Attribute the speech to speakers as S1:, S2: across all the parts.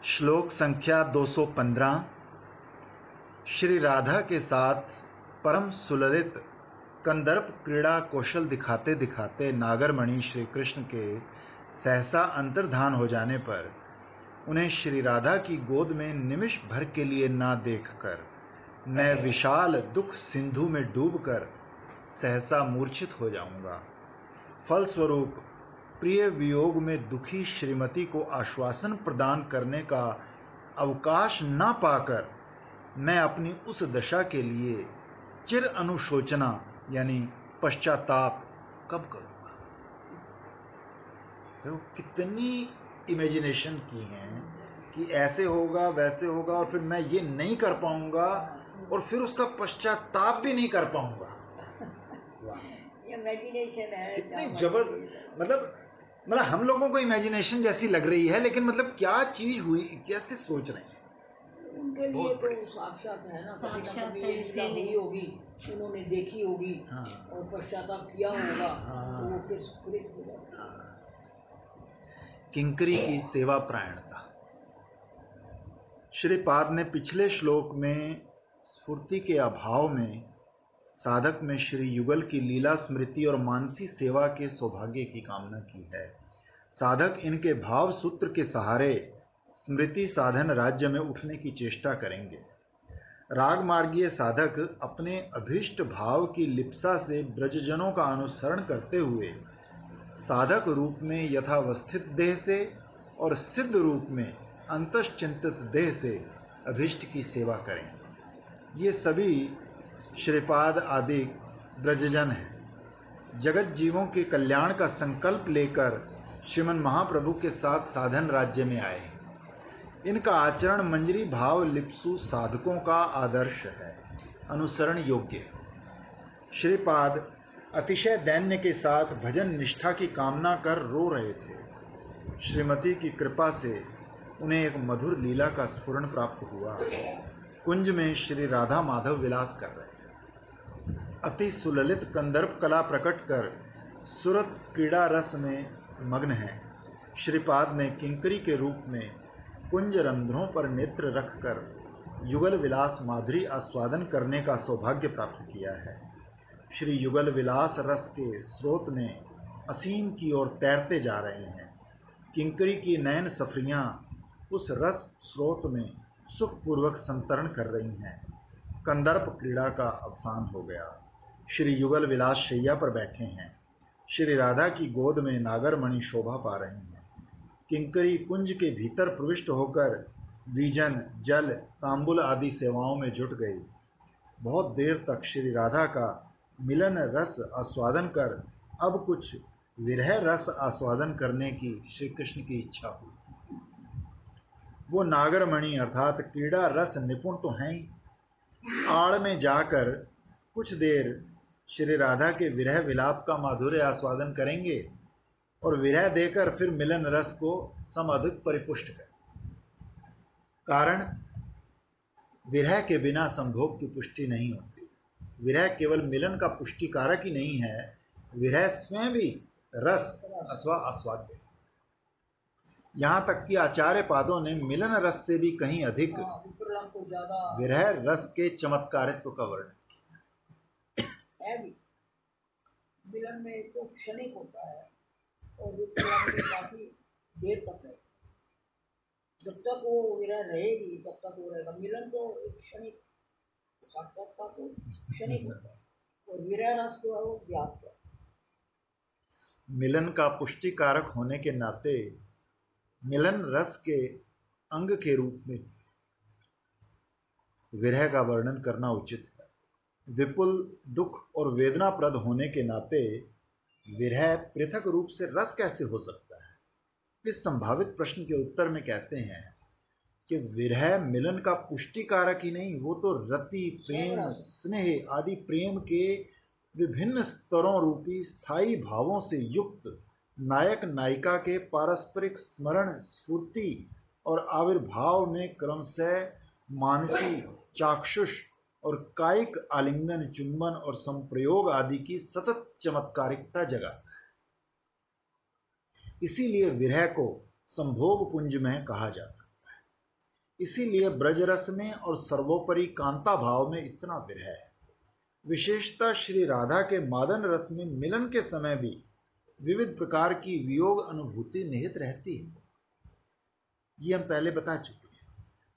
S1: श्लोक संख्या 215। श्री राधा के साथ परम सुललित कंदर्प क्रीड़ा कौशल दिखाते दिखाते नागरमणि श्री कृष्ण के सहसा अंतर्धान हो जाने पर उन्हें श्री राधा की गोद में निमिष भर के लिए ना देखकर मैं विशाल दुख सिंधु में डूबकर सहसा मूर्छित हो जाऊंगा। फलस्वरूप प्रिय वियोग में दुखी श्रीमती को आश्वासन प्रदान करने का अवकाश ना पाकर मैं अपनी उस दशा के लिए चिर अनुशोचना यानी पश्चाताप कब करूंगा। तो कितनी इमेजिनेशन की है कि ऐसे होगा वैसे होगा और फिर मैं ये नहीं कर पाऊंगा और फिर उसका पश्चाताप भी नहीं कर पाऊंगा।
S2: इमेजिनेशन है
S1: कितनी जबरदस्त। मतलब हम लोगों को इमेजिनेशन जैसी लग रही है, लेकिन मतलब क्या चीज हुई, कैसे सोच रहे हैं
S2: उनके लिए तो साक्षात है ना, साक्षात हुई होगी, उन्होंने देखी होगी। हाँ। और पश्चाताप किया होगा। हाँ। तो वो फिर स्फुरित हो जाता।
S1: हाँ। किंकरी की सेवा प्रायणता। श्रीपाद ने पिछले श्लोक में स्फूर्ति के अभाव में साधक में श्री युगल की लीला स्मृति और मानसी सेवा के सौभाग्य की कामना की है। साधक इनके भाव सूत्र के सहारे स्मृति साधन राज्य में उठने की चेष्टा करेंगे। रागमार्गीय साधक अपने अभीष्ट भाव की लिप्सा से ब्रजजनों का अनुसरण करते हुए साधक रूप में यथावस्थित देह से और सिद्ध रूप में अंतश्चिंतित देह से अभीष्ट की सेवा करेंगे। ये सभी श्रीपाद आदि ब्रजजन हैं। जगत जीवों के कल्याण का संकल्प लेकर श्रीमन महाप्रभु के साथ साधन राज्य में आए हैं। इनका आचरण मंजरी भाव लिप्सु साधकों का आदर्श है, अनुसरण योग्य है। श्रीपाद अतिशय दैन्य के साथ भजन निष्ठा की कामना कर रो रहे थे। श्रीमती की कृपा से उन्हें एक मधुर लीला का स्फुरण प्राप्त हुआ। कुंज में श्री राधा माधव विलास कर रहे थे। अति सुललित कंदर्प कला प्रकट कर सुरत क्रीड़ा रस में मग्न हैं। श्रीपाद ने किंकरी के रूप में कुंज रंध्रों पर नेत्र रखकर युगल विलास माधुरी आस्वादन करने का सौभाग्य प्राप्त किया है। श्री युगल विलास रस के स्रोत में असीम की ओर तैरते जा रहे हैं। किंकरी की नयन सफरियां उस रस स्रोत में सुखपूर्वक संतरण कर रही हैं। कंदर्प क्रीड़ा का अवसान हो गया। श्री युगल विलास शैया पर बैठे हैं। श्री राधा की गोद में नागरमणि शोभा पा रही हैं। किंकरी कुंज के भीतर प्रविष्ट होकर वीजन जल तांबुल आदि सेवाओं में जुट गई। बहुत देर तक श्री राधा का मिलन रस आस्वादन कर अब कुछ विरह रस आस्वादन करने की श्री कृष्ण की इच्छा हुई। वो नागरमणि अर्थात क्रीड़ा रस निपुण तो हैं ही। आड़ में जाकर कुछ देर श्री राधा के विरह विलाप का माधुर्य आस्वादन करेंगे और विरह देकर फिर मिलन रस को समअधिक परिपुष्ट कर। कारण विरह के बिना संभोग की पुष्टि नहीं होती। विरह केवल मिलन का पुष्टि कारक ही नहीं है, विरह स्वयं भी रस अथवा आस्वाद्य। यहाँ तक कि आचार्य पादों ने मिलन रस से भी कहीं अधिक विरह रस के चमत्कारित्व का वर्णन
S2: है भी। मिलन में तो क्षणिक होता है और विप्रलंब में काफी देर तक है। जब तक वो विरह रहेगी तब तक वो रहेगा। मिलन तो एक क्षणिक साक्षात्कार तो क्षणिक होता है और विरह रस तो है वो व्याप्त है।
S1: मिलन का पुष्टि कारक होने के नाते मिलन रस के अंग के रूप में विरह का वर्णन करना उचित है। विपुल दुख और वेदनाप्रद होने के नाते विरह पृथक रूप से रस कैसे हो सकता है? इस संभावित प्रश्न के उत्तर में कहते हैं कि विरह मिलन का पुष्टि कारक ही नहीं, वो तो रति प्रेम स्नेह आदि प्रेम के विभिन्न स्तरों रूपी स्थायी भावों से युक्त नायक नायिका के पारस्परिक स्मरण स्फूर्ति और आविर्भाव में क्रमशः मानसी चाक्षुष और कायिक आलिंगन चुंबन और संप्रयोग आदि की सतत चमत्कारिकता जगाता है। इसीलिए विरह को संभोग पुंज में कहा जा सकता है। इसीलिए ब्रजरस में और सर्वोपरि कांता भाव में इतना विरह है। विशेषतः श्री राधा के मादन रस में मिलन के समय भी विविध प्रकार की वियोग अनुभूति निहित रहती है। ये हम पहले बता चुके हैं।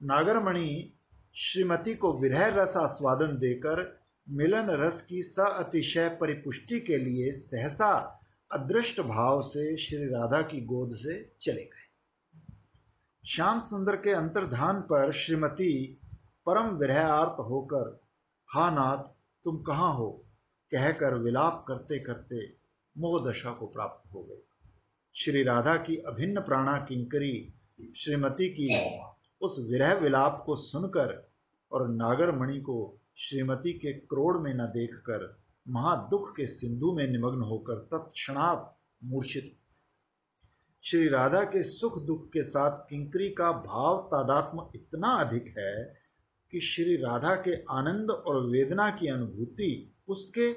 S1: नागरमणि श्रीमती को विरह रस आस्वादन देकर मिलन रस की अतिशय परिपुष्टि के लिए सहसा अदृष्ट भाव से श्री राधा की गोद से चले गए। श्याम सुंदर के अंतर्धान पर श्रीमती परम विरहार्त होकर हा नाथ तुम कहाँ हो कहकर विलाप करते करते मोह दशा को प्राप्त हो गए। श्री राधा की अभिन्न प्राणा किंकरी श्रीमती की उस विरह विलाप को सुनकर और नागरमणि को श्रीमती के क्रोड़ में न देखकर महादुख के सिंधु में निमग्न होकर तत्क्षणात मूर्छित। श्री राधा के सुख दुख के साथ किंकरी का भाव तादात्म्य इतना अधिक है कि श्री राधा के आनंद और वेदना की अनुभूति उसके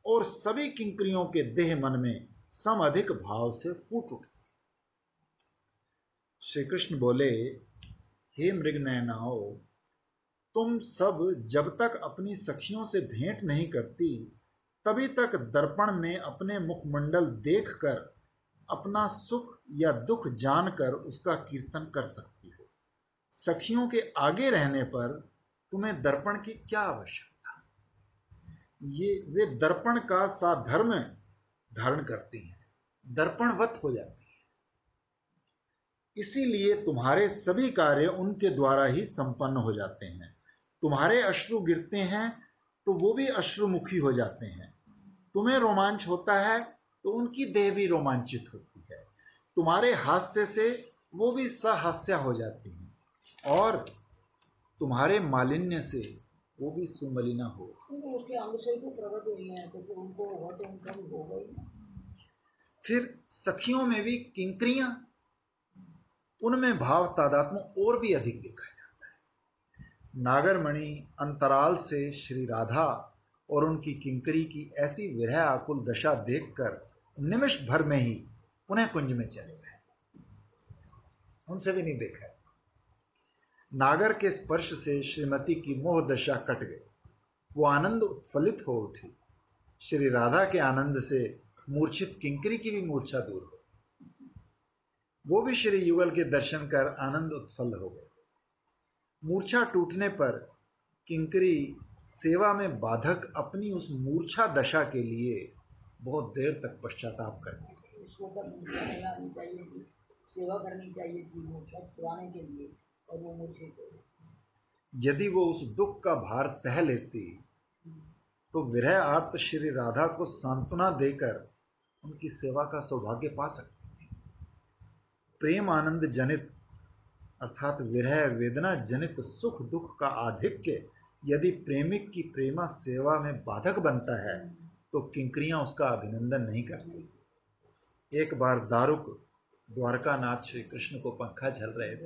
S1: और सभी किंकरियों के देह मन में समअधिक भाव से फूट उठती। श्री कृष्ण बोले, हे मृगनयनाओ, तुम सब जब तक अपनी सखियों से भेंट नहीं करती तभी तक दर्पण में अपने मुखमंडल देखकर अपना सुख या दुख जानकर उसका कीर्तन कर सकती हो। सखियों के आगे रहने पर तुम्हें दर्पण की क्या आवश्यकता? ये वे दर्पण का साधर्म धारण करती हैं, दर्पणवत हो जाती है। इसीलिए तुम्हारे सभी कार्य उनके द्वारा ही संपन्न हो जाते हैं। तुम्हारे अश्रु गिरते हैं तो वो भी अश्रुमुखी हो जाते हैं। तुम्हें रोमांच होता है तो उनकी देह भी रोमांचित होती है। तुम्हारे हास्य से वो भी सहास्या हो जाती हैं और तुम्हारे मालिन्य से वो भी सुमलिना हो।
S2: उसके अंग से तो प्रकट हुई है तो फिर उनको होगा तो उनका भी होगा ही।
S1: फिर सखियों में भी किंकरियां, उनमें भाव तादात्म्य और भी अधिक देखा जाता है। नागरमणि अंतराल से श्री राधा और उनकी किंकरी की ऐसी विरह आकुल दशा देखकर निमिष भर में ही पुनः कुंज में चले गए, उनसे भी नहीं देखा। नागर के स्पर्श से श्रीमती की मोह दशा कट गई, वो आनंद उत्फलित हो उठी। श्री राधा के आनंद से मूर्छित किंकरी की भी मूर्छा दूर हो गई, वो भी श्री युगल के दर्शन कर आनंद उत्फल हो गए। मूर्छा टूटने पर किंकरी सेवा में बाधक अपनी उस मूर्छा दशा के लिए बहुत देर तक पश्चाताप करती रही।
S2: उसको मूर्छा नहीं आनी चाहिए थी, सेवा करनी चाहिए थी मूर्छा छुड़ाने के लिए, और वो मूर्छित हो गई।
S1: यदि वो उस दुख का भार सह लेती तो विरह आर्त श्री राधा को सांत्वना देकर उनकी सेवा का सौभाग्य पा सकती थी। प्रेम आनंद जनित अर्थात विरह वेदना जनित सुख दुख का आधिक्य यदि प्रेमिक की प्रेमा सेवा में बाधक बनता है तो किंकरियां उसका अभिनंदन नहीं करती। एक बार दारुक द्वारकानाथ श्री कृष्ण को पंखा झल रहे थे।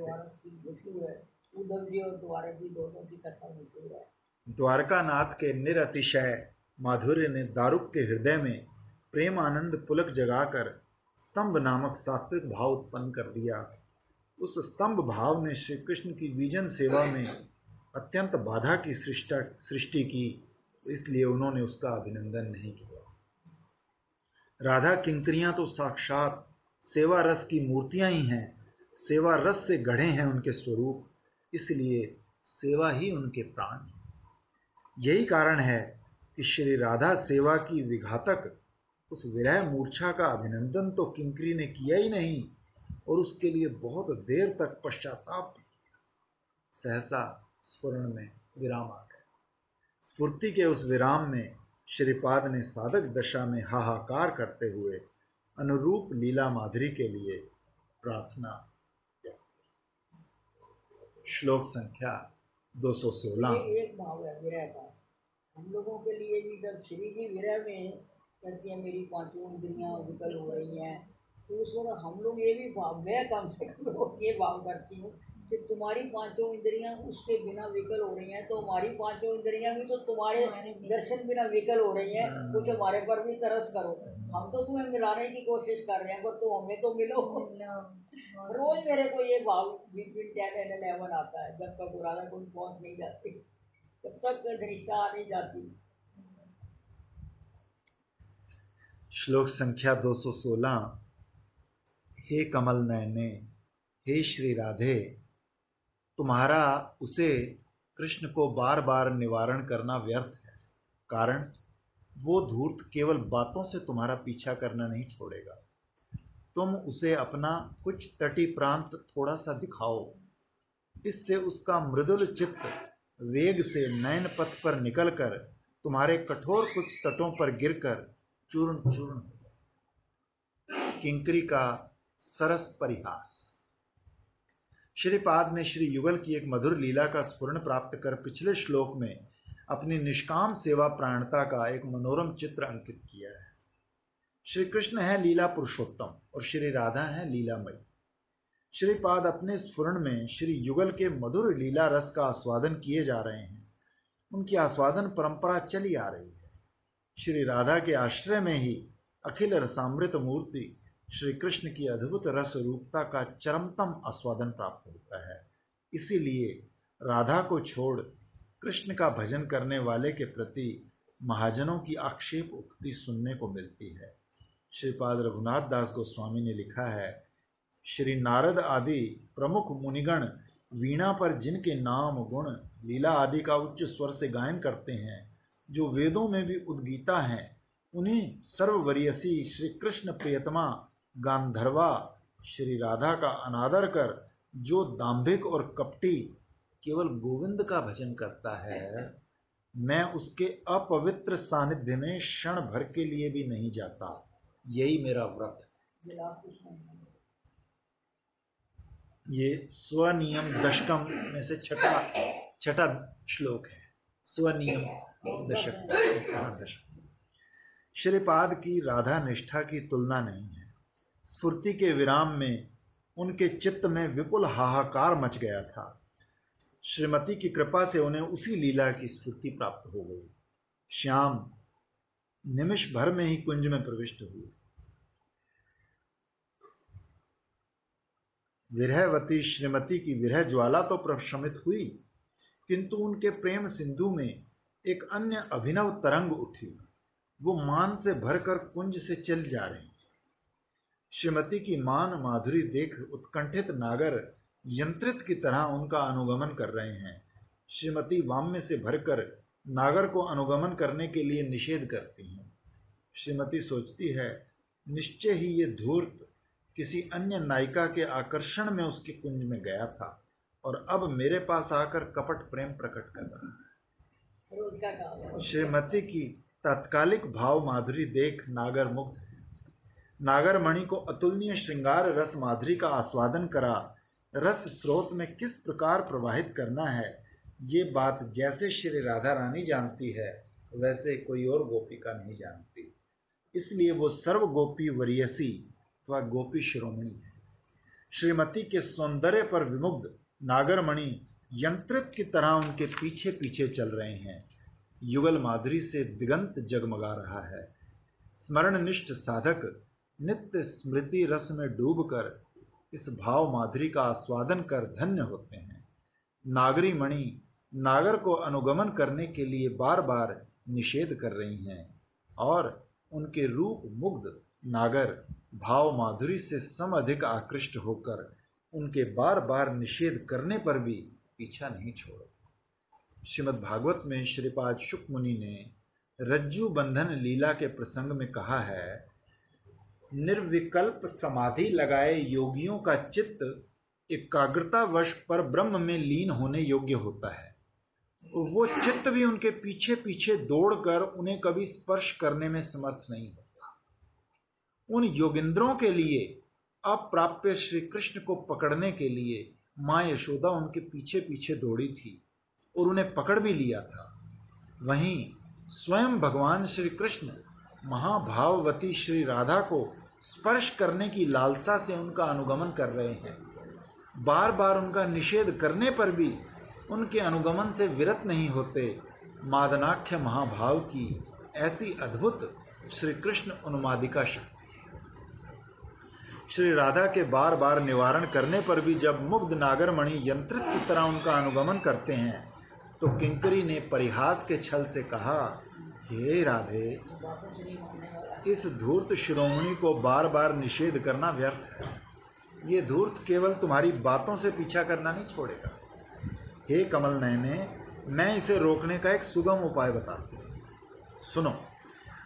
S2: उद्धव जी और द्वारकी दोनों की कथा मशहूर है।
S1: द्वारकानाथ के निरतिशय माधुर्य ने दारुक के हृदय में प्रेम आनंद पुलक जगाकर स्तंभ नामक सात्विक भाव उत्पन्न कर दिया। उस स्तंभ भाव ने श्री कृष्ण की विजन सेवा में अत्यंत बाधा की सृष्टि की, इसलिए उन्होंने उसका अभिनंदन नहीं किया। राधा किंकरियां तो साक्षात सेवा रस की मूर्तियां ही हैं, सेवा रस से गढ़े हैं उनके स्वरूप, इसलिए सेवा ही उनके प्राण है। यही कारण है कि श्री राधा सेवा की विघातक उस विरह मूर्छा का अभिनंदन तो किंकरी ने किया ही नहीं और उसके लिए बहुत देर तक पश्चाताप भी किया। सहसा स्फुरण में विराम आ गया। स्फूर्ति के उस विराम में श्रीपाद ने साधक दशा में हाहाकार करते हुए अनुरूप लीला माधुरी के लिए प्रार्थना की। श्लोक संख्या 216।
S2: एक भाव है विरह का। हम लोगों के लिए भी जब श्री जी विरह में कहती है मेरी पांचों इंद्रियां विकल हो रही हैं, तो उस वक्त हम लोग ये भी भाव, मैं कम से कम ये भाव करती हूँ कि तुम्हारी पांचों इंद्रियां उसके बिना विकल हो रही हैं, तो हमारी पांचों इंद्रियां भी तो तुम्हारे दर्शन बिना विकल हो रही हैं, कुछ हमारे पर भी तरस करो। हम तो तुम्हें मिलाने की कोशिश कर रहे हैं, पर तुम हमें तो मिलो। रोज मेरे को ये भाव बिटवीन 10 and 11 आता है, जब तक राधा कुंड पहुंच नहीं जाती, तब तक धनिष्ठा आ नहीं जाती।
S1: श्लोक संख्या 216। हे कमल नयने, हे श्री राधे, तुम्हारा उसे कृष्ण को बार बार निवारण करना व्यर्थ है, कारण वो धूर्त केवल बातों से तुम्हारा पीछा करना नहीं छोड़ेगा। तुम उसे अपना कुछ तटी प्रांत थोड़ा सा दिखाओ, इससे उसका मृदुल चित्त वेग से नयन पथ पर निकलकर तुम्हारे कठोर कुछ तटों पर गिरकर चूर्ण चूर्ण हो। किंकरी का सरस परिहास। श्रीपाद ने श्री युगल की एक मधुर लीला का स्फुरण प्राप्त कर पिछले श्लोक में अपनी निष्काम सेवा प्राणता का एक मनोरम चित्र अंकित किया है। श्री कृष्ण है लीला पुरुषोत्तम और श्री राधा है लीलामयी। श्रीपाद अपने स्फुरण में श्री युगल के मधुर लीला रस का आस्वादन किए जा रहे हैं। उनकी आस्वादन परंपरा चली आ रही है। श्री राधा के आश्रय में ही अखिल रसामृत मूर्ति श्री कृष्ण की अद्भुत रस रूपता का चरमतम आस्वादन प्राप्त होता है। इसीलिए राधा को छोड़ कृष्ण का भजन करने वाले के प्रति महाजनों की आक्षेप उक्ति सुनने को मिलती है। श्रीपाद रघुनाथ दास गोस्वामी ने लिखा है, श्री नारद आदि प्रमुख मुनिगण वीणा पर जिनके नाम गुण लीला आदि का उच्च स्वर से गायन करते हैं, जो वेदों में भी उद्गीता हैं, उन्हीं सर्ववरीयसी श्री कृष्ण प्रियतमा गांधर्वा श्री राधा का अनादर कर जो दांभिक और कपटी केवल गोविंद का भजन करता है, मैं उसके अपवित्र सानिध्य में क्षण भर के लिए भी नहीं जाता। यही मेरा व्रत है। ये स्वनियम दशकम में से छठा श्लोक है। स्वनियम दशक। श्रीपाद की राधा निष्ठा की तुलना नहीं है। स्फूर्ति के विराम में उनके चित्त में विपुल हाहाकार मच गया था। श्रीमती की कृपा से उन्हें उसी लीला की स्फूर्ति प्राप्त हो गई। श्याम निमिष भर में ही कुंज में प्रविष्ट हुए। विरहवती श्रीमती की विरह ज्वाला तो प्रशमित हुई, किंतु उनके प्रेम सिंधु में एक अन्य अभिनव तरंग उठी। वो मान से भरकर कुंज से चल जा रही। श्रीमती की मान माधुरी देख उत्कंठित नागर यंत्रित की तरह उनका अनुगमन कर रहे हैं। श्रीमती वाम्य से भरकर नागर को अनुगमन करने के लिए निषेध करती हैं। श्रीमती सोचती है, निश्चय ही ये धूर्त किसी अन्य नायिका के आकर्षण में उसके कुंज में गया था और अब मेरे पास आकर कपट प्रेम प्रकट कर रहा है। श्रीमती की तात्कालिक भाव माधुरी देख नागर मुग्ध है। नागरमणि को अतुलनीय श्रृंगार रस माधुरी का आस्वादन करा रस स्रोत में किस प्रकार प्रवाहित करना है, ये बात जैसे श्री राधा रानी जानती है, वैसे कोई और गोपिका नहीं जानती। इसलिए वो सर्व गोपी वरीयसी अथवा गोपी शिरोमणि है। श्रीमती के सौंदर्य पर विमुग्ध नागरमणि यंत्रित की तरह उनके पीछे पीछे चल रहे हैं। युगल माधुरी से दिगंत जगमगा रहा है। स्मरणनिष्ठ साधक नित्य स्मृति रस में डूबकर इस भाव माधुरी का आस्वादन कर धन्य होते हैं। नागरी मणि नागर को अनुगमन करने के लिए बार बार निषेध कर रही हैं और उनके रूप मुग्ध नागर भाव माधुरी से सम अधिक आकृष्ट होकर उनके बार बार निषेध करने पर भी पीछा नहीं छोड़ते। श्रीमद् भागवत में श्रीपाद शुक मुनि ने रज्जु बंधन लीला के प्रसंग में कहा है, निर्विकल्प समाधि लगाए योगियों का चित्त एकाग्रतावश पर ब्रह्म में लीन होने योग्य होता है। वो चित्त भी उनके पीछे पीछे दौड़कर उन्हें कभी स्पर्श करने में समर्थ नहीं होता। उन योगिंद्रों के लिए अप्राप्य श्री कृष्ण को पकड़ने के लिए मां यशोदा उनके पीछे पीछे दौड़ी थी और उन्हें पकड़ भी लिया था। वहीं स्वयं भगवान श्री कृष्ण महाभाववती श्री राधा को स्पर्श करने की लालसा से उनका अनुगमन कर रहे हैं। बार बार उनका निषेध करने पर भी उनके अनुगमन से विरत नहीं होते। मादनाख्य महाभाव की ऐसी अद्भुत श्री कृष्ण उन्मादिका शक्ति। श्री राधा के बार बार निवारण करने पर भी जब मुग्ध नागरमणि यंत्रित की तरह उनका अनुगमन करते हैं तो किंकरी ने परिहास के छल से कहा, हे राधे, इस धूर्त शिरोमणि को बार बार निषेध करना व्यर्थ है। ये धूर्त केवल तुम्हारी बातों से पीछा करना नहीं छोड़ेगा। हे कमल नयने, मैं इसे रोकने का एक सुगम उपाय बताती हूँ। सुनो।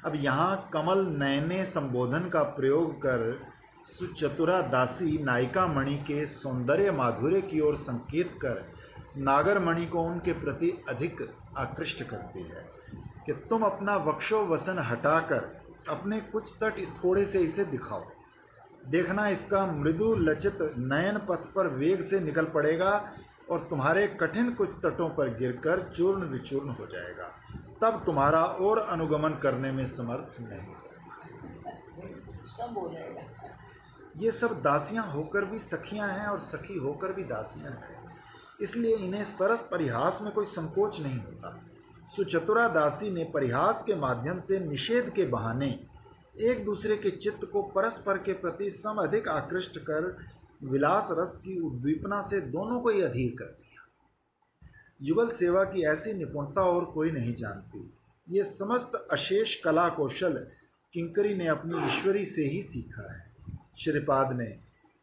S1: अब यहाँ कमल नयने संबोधन का प्रयोग कर सुचतुरा दासी नायिका मणि के सौंदर्य माधुर्य की ओर संकेत कर नागरमणि को उनके प्रति अधिक आकृष्ट करती है कि तुम अपना वक्षोवसन हटाकर अपने कुछ तट थोड़े से इसे दिखाओ। देखना, इसका मृदु लचित नयन पथ पर वेग से निकल पड़ेगा और तुम्हारे कठिन कुछ तटों पर गिरकर चूर्ण विचूर्ण हो जाएगा। तब तुम्हारा और अनुगमन करने में समर्थ नहीं
S2: हो जाएगा।
S1: ये सब दासियां होकर भी सखियां हैं और सखी होकर भी दासियां हैं, इसलिए इन्हें सरस परिहास में कोई संकोच नहीं होता। सुचतुरा दासी ने परिहास के माध्यम से निषेध के बहाने एक दूसरे के चित्त को परस्पर के प्रति सम अधिक आकृष्ट कर विलास रस की उद्दीपना से दोनों को ही अधीर कर दिया। युगल सेवा की ऐसी निपुणता और कोई नहीं जानती। ये समस्त अशेष कला कौशल किंकरी ने अपनी ईश्वरी से ही सीखा है। श्रीपाद ने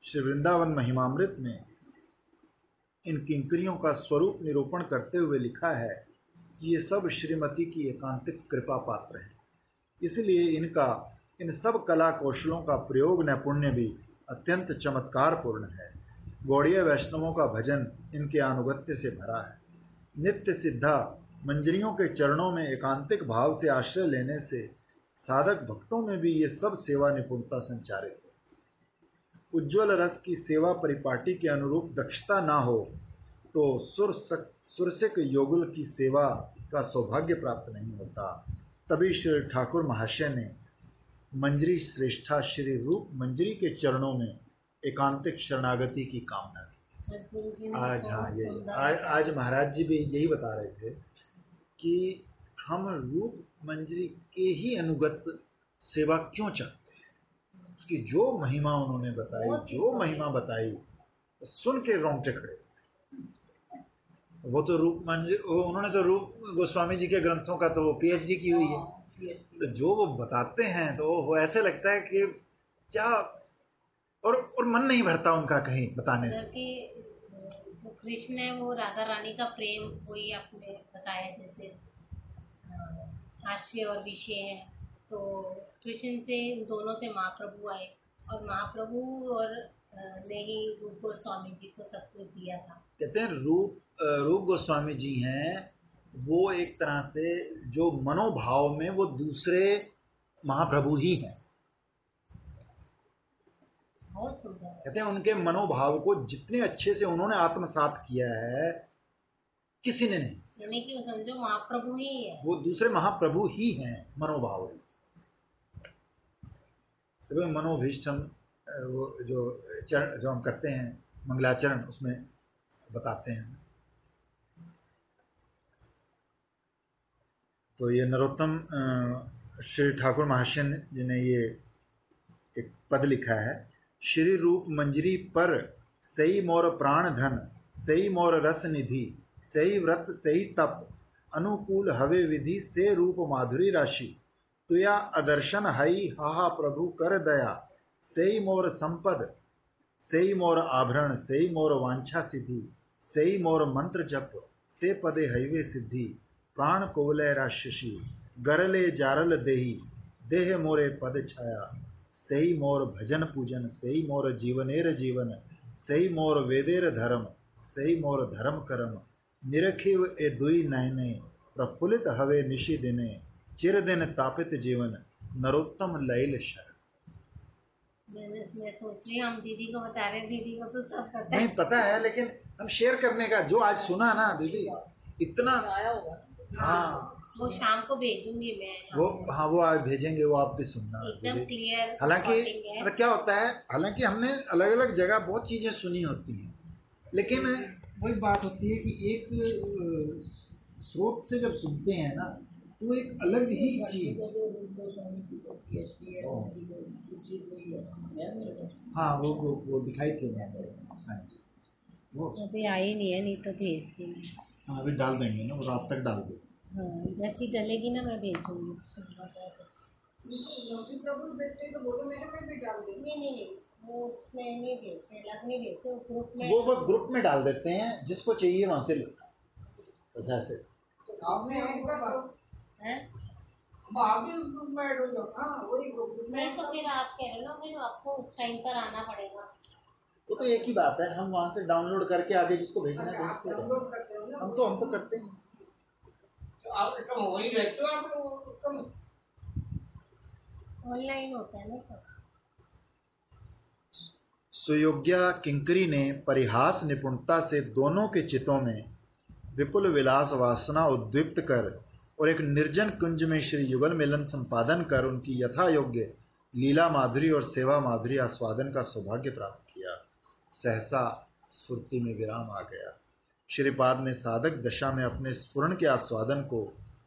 S1: श्री वृंदावन महिमामृत में इन किंकरियों का स्वरूप निरूपण करते हुए लिखा है कि ये सब श्रीमती की एकांतिक कृपा पात्र हैं, इसलिए इनका इन सब कला कौशलों का प्रयोग नैपुण्य भी अत्यंत चमत्कारपूर्ण है। गौड़ीय वैष्णवों का भजन इनके अनुगत्य से भरा है। नित्य सिद्धा मंजरियों के चरणों में एकांतिक भाव से आश्रय लेने से साधक भक्तों में भी ये सब सेवा निपुणता संचारित है। उज्ज्वल रस की सेवा परिपाटी के अनुरूप दक्षता ना हो तो सुरसिक योगुल की सेवा का सौभाग्य प्राप्त नहीं होता। तभी श्री ठाकुर महाशय ने मंजरी श्रेष्ठा श्री रूप मंजरी के चरणों में एकांतिक शरणागति की कामना की। आज महाराज जी भी यही बता रहे थे कि हम रूप मंजरी के ही अनुगत सेवा क्यों चाहते हैं। उसकी जो महिमा उन्होंने बताई, जो महिमा बताई, सुन के रोंगटे खड़े। वो तो रूप मंजरी, उन्होंने तो रूप गोस्वामी जी के ग्रंथों का तो पीएचडी की हुई है, तो जो वो बताते हैं तो वो ऐसे लगता है कि क्या, और मन नहीं भरता उनका कहीं बताने से।
S3: जो कृष्ण है वो राधा रानी का प्रेम कोई आपने बताया, जैसे हास्य और विषय है, तो कृष्ण से दोनों से महाप्रभु आए और महाप्रभु और ने ही रूप गोस्वामी जी को सब कुछ दिया था।
S1: कहते हैं रूप गोस्वामी जी हैं वो एक तरह से जो मनोभाव में वो दूसरे महाप्रभु ही हैं।
S3: बहुत सुंदर।
S1: कहते हैं उनके मनोभाव को जितने अच्छे से उन्होंने आत्मसात किया है किसी ने नहीं,
S3: यानी कि समझो महाप्रभु ही है, वो
S1: दूसरे महाप्रभु ही हैं मनोभाव। तो मनोभीष्टम वो जो हम करते हैं मंगलाचरण, उसमें बताते हैं। तो ये नरोत्तम श्री ठाकुर महाशय जी ने ये एक पद लिखा है, श्री रूप मंजरी पर सही मोर प्राण धन, सही मोर रस निधि, सही व्रत सही तप, अनुकूल हवे विधि से रूप माधुरी राशि, तुया अदर्शन हई हाहा प्रभु कर दया, सही मोर संपद, सही मोर आभरण, सही मोर वांछा सिद्धि, सही मोर मंत्र जप, से पदे हईवे सिद्धि, प्राण कोवलय राशि, गरले जारल देही, देह मोरे पद छाया, सही मोर भजन पूजन, सही मोर जीवनेर जीवन, सही मोर वेदेर धर्म, सही मोर धर्म करम, निरखिव ए दुई नयने, प्रफुल्लित हवे निशि दिने, चिर दिन तापित जीवन, नरोत्तम लैल शरण।
S3: मैं सोच रही हूँ हम दीदी को बता रहे हैं, दीदी को तो सब पता
S1: नहीं पता है, लेकिन हम शेयर करने का जो आज सुना ना दीदी, इतना
S2: आया होगा।
S1: हाँ,
S3: वो शाम को भेजूंगी मैं।
S1: वो आज भेजेंगे, वो आप भी सुनना
S3: एकदम क्लियर।
S1: हालांकि मतलब क्या होता है, हालांकि हमने अलग अलग जगह बहुत चीजें सुनी होती हैं, लेकिन वही बात होती है कि एक स्रोत से जब सुनते हैं ना तो एक अलग ही चीज।
S2: जो रूप गोस्वामी की तो पीएचडी है, उनकी जो दूसरी कोई है मेरे पास।
S1: हाँ वो दिखाई थी मैंने। हाँ जी, वो
S3: अभी आई नहीं है, नहीं तो भेज देंगे।
S1: हाँ अभी डाल देंगे ना, वो रात तक डाल दो।
S3: हाँ, जैसी डलेगी ना मैं भेजूंगी उसको, बहुत अच्छी।
S2: नौकरी प्रभु भेजते हैं तो बोलो मेरे में भी डाल दे।
S3: नहीं नहीं नहीं, वो उसमें नहीं भेजते, अलग नहीं भेजते, वो ग्रुप में।
S1: वो बस ग्रुप में डाल देते हैं, जिसको चाहिए वहां से लो, बस ऐसे।
S2: तो आपने ऐड कर दो,
S3: हैं?
S2: अब आप भी उस ग्रुप में ऐड हो जाओ। हाँ वही ग्रुप में
S3: नहीं
S2: ऐड
S3: तो
S2: कर
S3: फिर आप कह रहे हो ना, फिर आपको उस टाइम पर आना पड़ेगा।
S1: वो तो एक ही बात है, हम वहां से डाउनलोड करके आगे जिसको भेजना है
S2: अच्छा, आप
S1: भेजते रहे।
S2: डाउनलोड करते हो ना,
S1: हम तो करते हैं।
S2: तो आप इसका वही भेजते हो आप उस समय।
S3: ऑनलाइन होता है ना सब।
S1: सुयोग्या किंकरी ने परिहास निपुणता से दोनों के चित्तों में विपुल विलास वासना उद्दीप्त कर और एक निर्जन कुंज में श्री युगल मिलन संपादन कर उनकी यथा योग्य लीला माधुरी और सेवा माधुरी आस्वादन का सौभाग्य प्राप्त किया। सहसा स्फूर्ति में विराम आ गया। श्रीपाद ने साधक दशा में अपने स्फुरण के आस्वादन को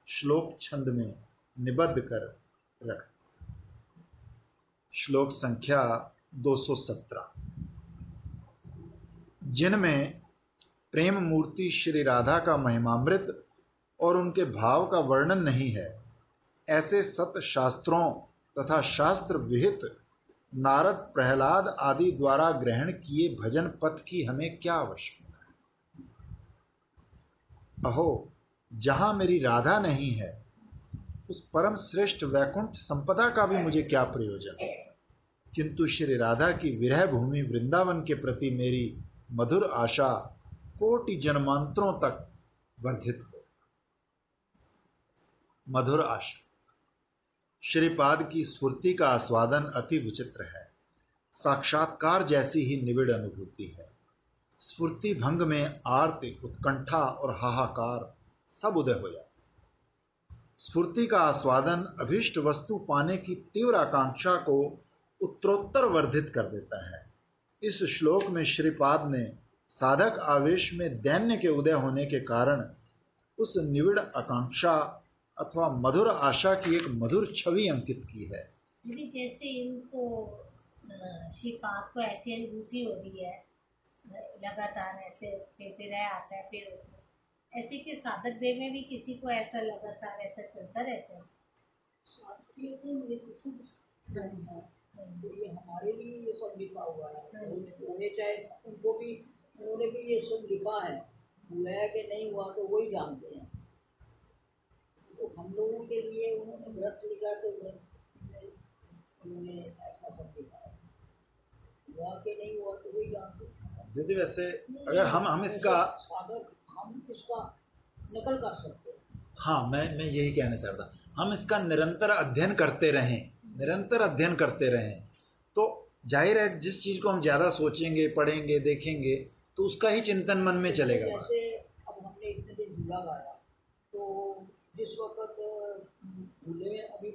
S1: श्लोक छंद में निबद्ध कर रख दिया। श्लोक संख्या 217। जिनमें प्रेम मूर्ति श्री राधा का महिमामृत और उनके भाव का वर्णन नहीं है, ऐसे सत शास्त्रों तथा शास्त्र विहित नारद प्रहलाद आदि द्वारा ग्रहण किए भजन पथ की हमें क्या आवश्यकता है। अहो, जहां मेरी राधा नहीं है, उस परम श्रेष्ठ वैकुंठ संपदा का भी मुझे क्या प्रयोजन। किंतु श्री राधा की विरह भूमि वृंदावन के प्रति मेरी मधुर आशा कोटि जन्मांतरों तक वर्धित हो। मधुर आशा। श्रीपाद की स्फूर्ति का आस्वादन अति विचित्र है, साक्षात्कार जैसी ही निविड़ अनुभूति है। स्फूर्ति भंग में आरती, उत्कंठा और हाहाकार सब उदय हो जाते हैं। स्फूर्ति का आस्वादन अभीष्ट वस्तु पाने की तीव्र आकांक्षा को उत्तरोत्तर वर्धित कर देता है। इस श्लोक में श्रीपाद ने साधक आवेश में दैन्य के उदय होने के कारण उस निविड़ आकांक्षा अथवा मधुर आशा की एक मधुर छवि अंकित की है।
S3: दीदी जैसे इनको श्रीपाद को ऐसी अनुभूति हो रही है, लगातार ऐसे फिर विरह आता है, फिर होता है, ऐसे के साधक देव में भी किसी को ऐसा लगातार ऐसा चलता रहता है।
S2: ये तो मृत्यु सिद्ध।
S3: अच्छा,
S2: तो ये हमारे लिए ये सब लिखा हुआ है, उन्हें चाहे उनको भी, उन्होंने भी ये सब लिखा है, हुआ है कि नहीं हुआ तो वही जानते हैं। तो हम लोगों के लिए उन्होंने व्रत लिखा, तो व्रत में उन्होंने ऐसा सब लिखा है, हुआ कि नहीं हुआ तो वही जानते हैं।
S1: दीदी वैसे अगर हम इसका
S2: साधक हम इसका नकल कर सकते हैं।
S1: हाँ, मैं यही कहना चाह रहा था, हम इसका निरंतर अध्ययन करते रहें, निरंतर अध्ययन करते रहें, तो जाहिर है जिस चीज को हम ज्यादा सोचेंगे, पढ़ेंगे, देखेंगे, तो उसका ही चिंतन मन में चलेगा।
S2: जैसे अब हमने इतने दिन झूला गाया, तो जिस वक्त झूले में अभी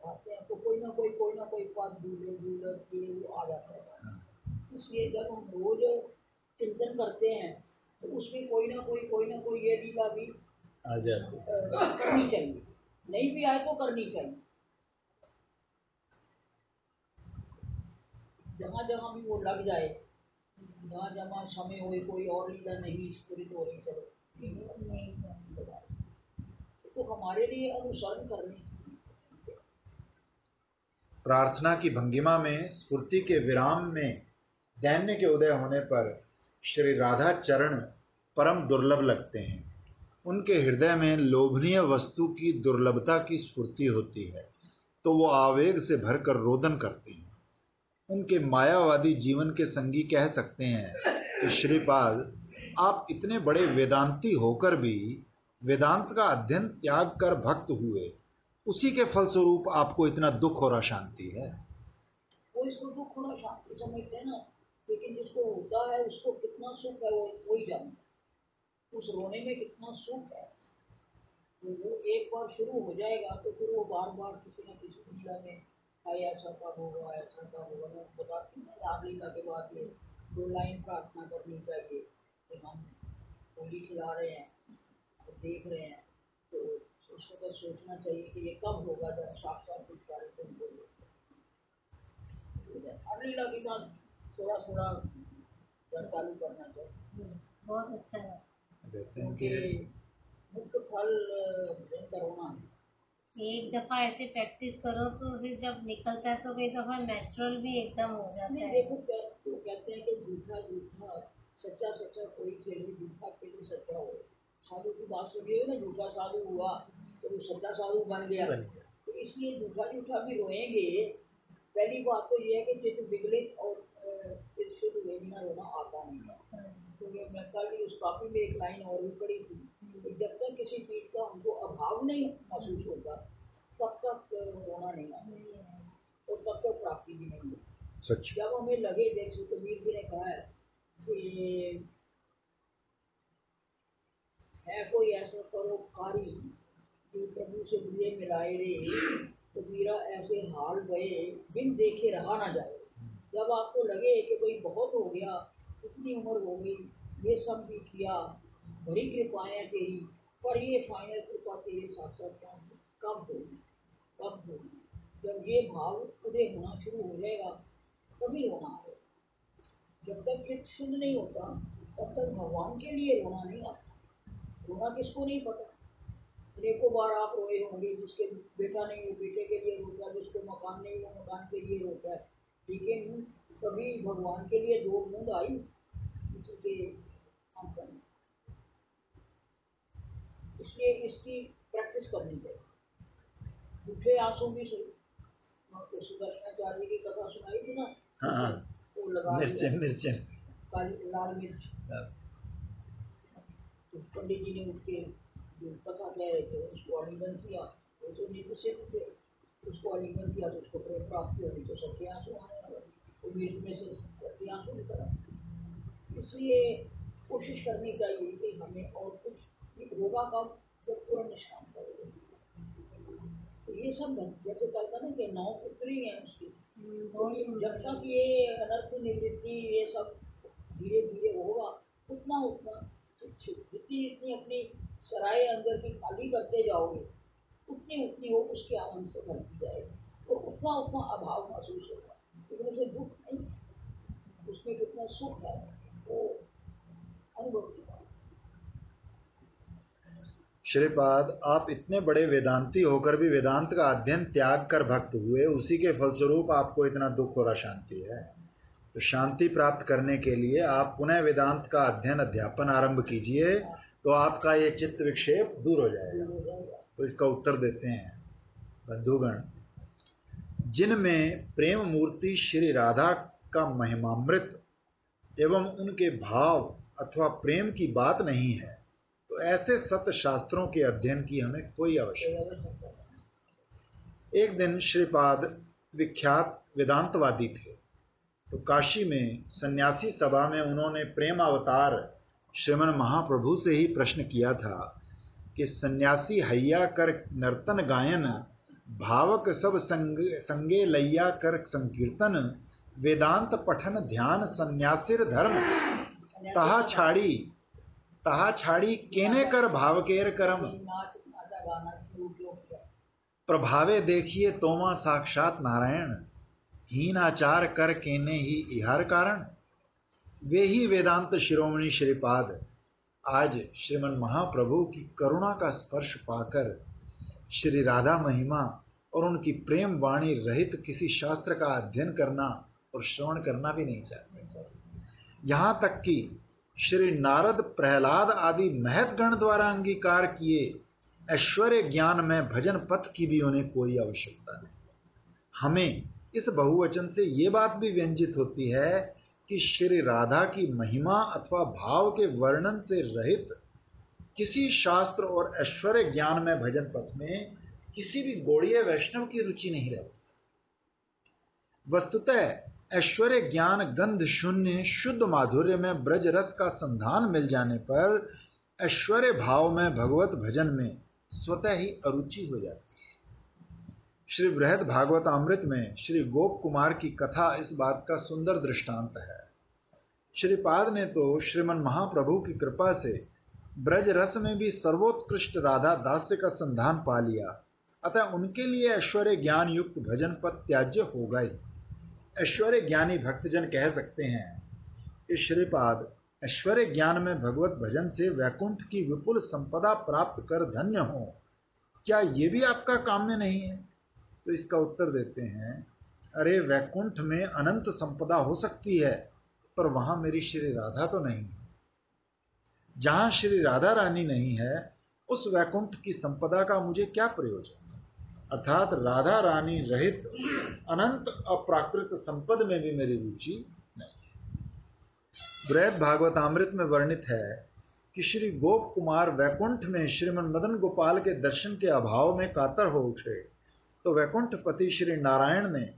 S2: आते हैं तो कोई ना कोई बात झूले झूलर के वो आ जाता है। इसलिए जब हम रोज चिंतन करते हैं तो उसमें कोई ना कोई ये लीला भी
S1: आ जाती है।
S2: करनी चाहिए, नहीं भी आए तो करनी चाहिए। जहाँ जहाँ भी वो लग जाए, जहाँ जहाँ समय हो, कोई और लीला नहीं स्फुरित हो रही, चलो नहीं तो हमारे लिए अनुसरण करने की।
S1: प्रार्थना की भंगिमा में स्फूर्ति के विराम में दैन्य के उदय होने पर श्री राधा चरण परम दुर्लभ लगते हैं। उनके हृदय में लोभनीय वस्तु की दुर्लभता की स्फूर्ति होती है, तो वो आवेग से भरकर रोदन करते हैं। उनके मायावादी जीवन के संगी कह सकते हैं कि श्रीपाद, आप इतने बड़े वेदांती होकर भी वेदांत का अध्ययन त्याग कर भक्त हुए, उसी के फलस्वरूप आपको इतना दुख और अशांति है।
S2: वो इसको दुख और शांति समझते हैं ना, लेकिन जिसको होता है उसको कितना सुख है वो वही जानता है। उस रोने में कितना सुख है, तो वो एक बार शुरू हो जाएगा तो फिर वो बार बार किसी न किसी लीला में ऐसा कब होगा, ऐसा कब होगा। मैं बताती हूँ राम लीला के बाद ये 2 लाइन प्रार्थना करनी चाहिए कि हम होली खिला रहे हैं, तो देख रहे हैं, तो उस वक्त सोचना चाहिए कि ये कब होगा जब साक्षात कार्यक्रम हो। अगली के बाद थोड़ा थोड़ा चालू करना चाहिए।
S3: बहुत अच्छा है।
S1: कहते हैं
S2: क्योंकि
S1: कि
S2: मुख्य फल भयंकर होना है।
S3: एक दफा ऐसे प्रैक्टिस करो तो फिर जब निकलता है तो एक दफा नेचुरल भी एकदम हो जाता
S2: नहीं
S3: है।
S2: देखो तो कहते हैं कि झूठा झूठा सच्चा सच्चा कोई खेले, झूठा खेले सच्चा हो। साधु की बात सुनिए ना, झूठा साधु हुआ तो वो सच्चा साधु बन गया। तो इसलिए झूठा झूठा भी रोएंगे। पहली बात तो ये है कि चित्त विकलित और चित्त शुद्ध हुए बिना रोना आता नहीं है। क्योंकि मैं कल उस कॉपी में एक लाइन और भी पढ़ी थी कि जब तक किसी चीज का हमको अभाव नहीं महसूस होता तब तक रोना नहीं आता और तब तक प्राप्ति भी नहीं होती।
S1: सच
S2: जब हमें लगे, जैसे कबीर जी ने कहा है कि है कोई ऐसा परोपकारी जो प्रभु से दिए मिलाए रे, तो मेरा ऐसे हाल गए बिन देखे रहा ना जाए। जब आपको लगे कि भाई बहुत हो गया, कितनी उम्र हो गई, ये सब भी किया, बड़ी कृपाएं तेरी, पर ये फाइनल कृपा तेरे साक्षात्कार कब होगी, कब होगी। जब ये भाव उदय होना शुरू हो जाएगा तभी रोना है। जब तक चित्त शुद्ध नहीं होता तब तक भगवान के लिए रोना नहीं आता। रोना किसको नहीं पता। अनेकों बार आप रोए होंगे, जिसके बेटा नहीं वो बेटे के लिए रोता है, जिसको मकान नहीं वो मकान के लिए रोता है। लेकिन कभी भगवान के लिए दो बूंद आई किसी के आंखों में। इसलिए इसकी प्रैक्टिस करनी चाहिए। झूठे आंसू भी सही। आपको सुदर्शनाचार्य की कथा सुनाई थी ना,
S1: हाँ,
S2: वो लगा
S1: मिर्च
S2: काली लाल मिर्च। तो पंडित जी ने उसके जो कथा कह रहे थे उसको आलिंगन किया। वो तो नित्य सिद्ध थे, उसको आलिंगन किया तो उसको प्रेम प्राप्ति होगी, तो सबके आंसू आने लगे, वो मिर्च में से सबके आंसू निकल आए। इसलिए कोशिश करनी चाहिए कि हमें और कुछ होगा कब, जब पूरा निष्काम करेंगे। तो ये सब जैसे कहता ना कि 9 पुत्री हैं उसकी, तो जब तक ये अनर्थ निवृत्ति ये सब धीरे धीरे होगा, उतना उतना जितनी जितनी अपनी सराय अंदर की खाली करते जाओगे उतनी उतनी वो उसके आनंद से भरती जाएगी और उतना उतना अभाव महसूस होगा। लेकिन उसमें दुख नहीं, उसमें कितना सुख है वो अनुभव की बात।
S1: श्रीपाद, आप इतने बड़े वेदांती होकर भी वेदांत का अध्ययन त्याग कर भक्त हुए, उसी के फलस्वरूप आपको इतना दुख और अशांति है। तो शांति प्राप्त करने के लिए आप पुनः वेदांत का अध्ययन अध्यापन आरंभ कीजिए, तो आपका ये चित्त विक्षेप दूर हो जाएगा। तो इसका उत्तर देते हैं बंधुगण, जिनमें प्रेम मूर्ति श्री राधा का महिमामृत एवं उनके भाव अथवा प्रेम की बात नहीं है, तो ऐसे सत्य शास्त्रों के अध्ययन की हमें कोई आवश्यकता नहीं। एक दिन श्रीपाद विख्यात वेदांतवादी थे, तो काशी में सन्यासी सभा में उन्होंने प्रेम अवतार श्रीमन महाप्रभु से ही प्रश्न किया था कि सन्यासी हैया कर नर्तन गायन, भावक सब संगे लैया कर संकीर्तन, वेदांत पठन ध्यान सन्यासिर धर्म, तहा छाड़ी केने कर भाव केर करम, प्रभावे देखिए तोमा साक्षात नारायण, हीन आचार कर केने ही इहार कारण। वे ही वेदांत शिरोमणि श्रीपाद आज श्रीमन महाप्रभु की करुणा का स्पर्श पाकर श्री राधा महिमा और उनकी प्रेम वाणी रहित किसी शास्त्र का अध्ययन करना और श्रवण करना भी नहीं चाहते। यहाँ तक कि श्री नारद प्रहलाद आदि महत गण द्वारा अंगीकार किए ऐश्वर्य ज्ञान में भजन पथ की भी उन्हें कोई आवश्यकता नहीं। हमें इस बहुवचन से ये बात भी व्यंजित होती है कि श्री राधा की महिमा अथवा भाव के वर्णन से रहित किसी शास्त्र और ऐश्वर्य ज्ञान में भजन पथ में किसी भी गौड़ीय वैष्णव की रुचि नहीं रहती। वस्तुतः ऐश्वर्य ज्ञान गंध शून्य शुद्ध माधुर्य में ब्रज रस का संधान मिल जाने पर ऐश्वर्य भाव में भगवत भजन में स्वतः ही अरुचि हो जाती है। श्री बृहद भागवतामृत में श्री गोप कुमार की कथा इस बात का सुंदर दृष्टांत है। श्रीपाद ने तो श्रीमन महाप्रभु की कृपा से ब्रज रस में भी सर्वोत्कृष्ट राधा दास्य का संधान पा लिया, अतः उनके लिए ऐश्वर्य ज्ञान युक्त भजन पद त्याज्य होगा ही। ऐश्वर्य ज्ञानी भक्तजन कह सकते हैं कि श्रीपाद ऐश्वर्य ज्ञान में भगवत भजन से वैकुंठ की विपुल संपदा प्राप्त कर धन्य हो, क्या ये भी आपका काम्य नहीं है? तो इसका उत्तर देते हैं, अरे वैकुंठ में अनंत संपदा हो सकती है, पर वहां मेरी श्री राधा तो नहीं है। जहां श्री राधा रानी नहीं है, उस वैकुंठ की संपदा का मुझे क्या प्रयोजन? अर्थात राधा रानी रहित अनंत अप्राकृत संपद में भी मेरी रुचि नहीं। बृहद भागवतामृत में वर्णित है कि श्री गोप कुमार वैकुंठ में श्रीमन मदन गोपाल के दर्शन के अभाव में कातर हो उठे, तो वैकुंठपति श्री नारायण ने